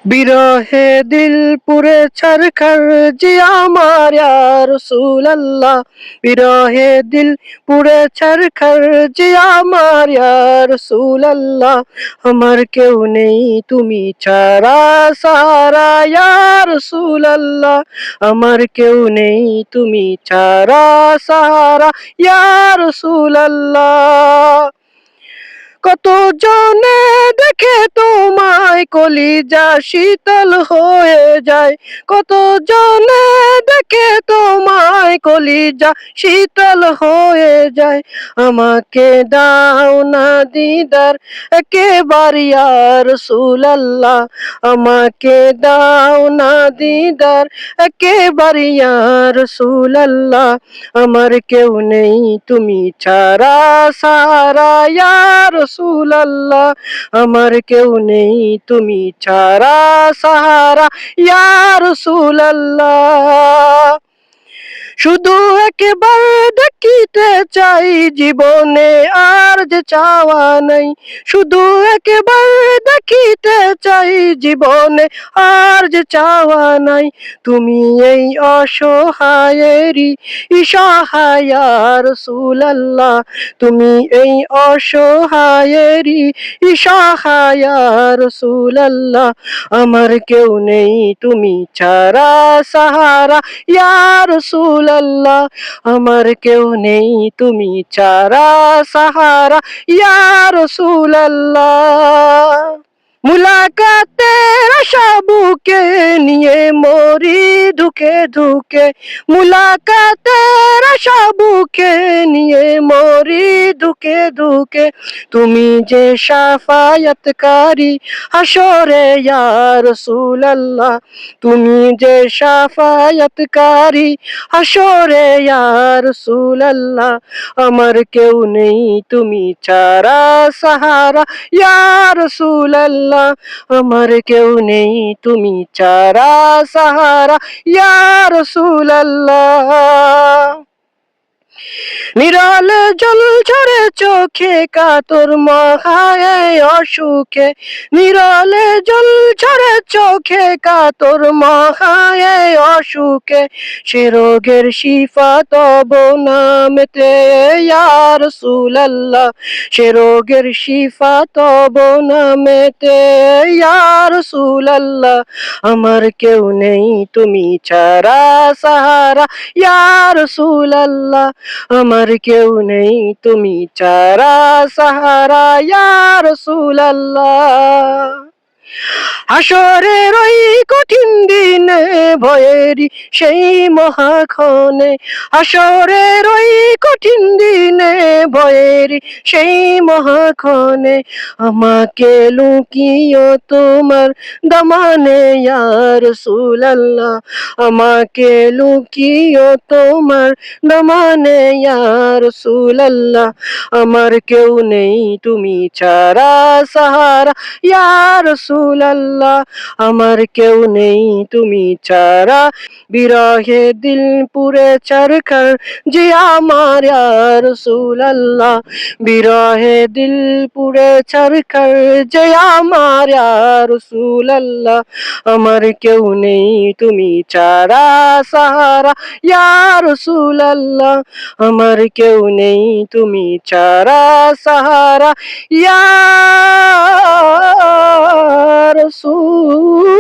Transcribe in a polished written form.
বিরহে দিল পুরে ছারখার জি আমার ইয়া রাসূলুল্লাহ, বিরহে দিল পুরে ছারখার জি আমার ইয়া রাসূলুল্লাহ। আমার কেউ নেই তুমি ছাড়া সাহারা ইয়া রাসূলুল্লাহ, আমার কেউ নেই তুমি ছাড়া সাহারা ইয়া রাসূলুল্লাহ। কত জনে দেখে তোমায় কলিজা শীতল হয়ে যায়, কত জনে দেখে তোমায় কলিজা শীতল হয়ে যায়। আমাকে দাও না দিদার একেবার ইয়া রাসূলুল্লাহ, আমাকে দাও না দিদার একেবার ইয়া রাসূলুল্লাহ। আমার কেউ নেই তুমি ছাড়া সাহারা ইয়া রাসূলুল্লাহ, আমার কেউ নেই তুমি ছাড়া সাহারা ইয়া রাসূলুল্লাহ। শুধু একবার দেখিতে চাই জীবনে আর যে চাওয়া নাই, শুধু একবার দেখিতে চাই জীবনে আর যে চাওয়া নাই। তুমি এই অসহায়েরই সহায় ইয়া রাসূলুল্লাহ, তুমি এই অসহায়েরই সহায় ইয়া রাসূলুল্লাহ। আমার কেউ নেই তুমি ছাড়া সাহারা ইয়া রাসূলুল্লাহ, আমার কেউ নেই তুমি ছাড়া সাহারা ইয়া রাসূলুল্লাহ। মুলাকাতের আশা বুকে নিয়ে মরি ধুকে ধুকে, মুলাকাতের আশা বুকে নিয়ে মরি ধুকে ধুকে। তুমি যে শাফায়াতকারী হাসরে ইয়া রাসূলুল্লাহ, তুমি যে শাফায়াতকারী হাসরে ইয়া রাসূলুল্লাহ। আমার কেউ নেই তুমি ছাড়া সাহারা ইয়া রাসূলুল্লাহ, আমার কেউ নেই তুমি ছাড়া সাহারা ইয়া রাসূলুল্লাহ। নিরালে জল ঝরে চোখে কাতর মহায় অসুখে, নিরালে জল ঝরে চোখে কাতর মহায় অসুখে। সে রোগের শিফা তব নামেতে ইয়া রাসূলুল্লাহ, সে রোগের শিফা তব নামেতে ইয়া রাসূলুল্লাহ। আমার কেউ নেই তুমি ছাড়া সাহারা ইয়া রাসূলুল্লাহ, আমার কেউ নেই তুমি ছাড়া সাহারা ইয়া রাসূলুল্লাহ। হাসরের ওই কঠিন দিনে ভয়েরই সেই মহাক্ষণে, হাসরের ওই কঠিন দিনে ভয়েরই সেই মহাক্ষণে। আমাকে লুকিও তোমার দামানে ইয়া রাসূলুল্লাহ, আমাকে লুকিও তোমার দামানে ইয়া রাসূলুল্লাহ। আমার কেউ নেই তুমি ছাড়া সাহারা ইয়া রাসূলুল্লাহ, আমার কেউ নেই তুমি ছাড়া। বিরহে দিল পুরে ছারখার জি আমার ইয়া রাসূলুল্লাহ, বিরহে দিল পুরে ছারখার জি আমার ইয়া রাসূলুল্লাহ। আমার কেউ নেই তুমি ছাড়া সাহারা ইয়া রাসূলুল্লাহ, আমার কেউ নেই তুমি ছাড়া সাহারা ইয়া রাসূলুল্লাহ।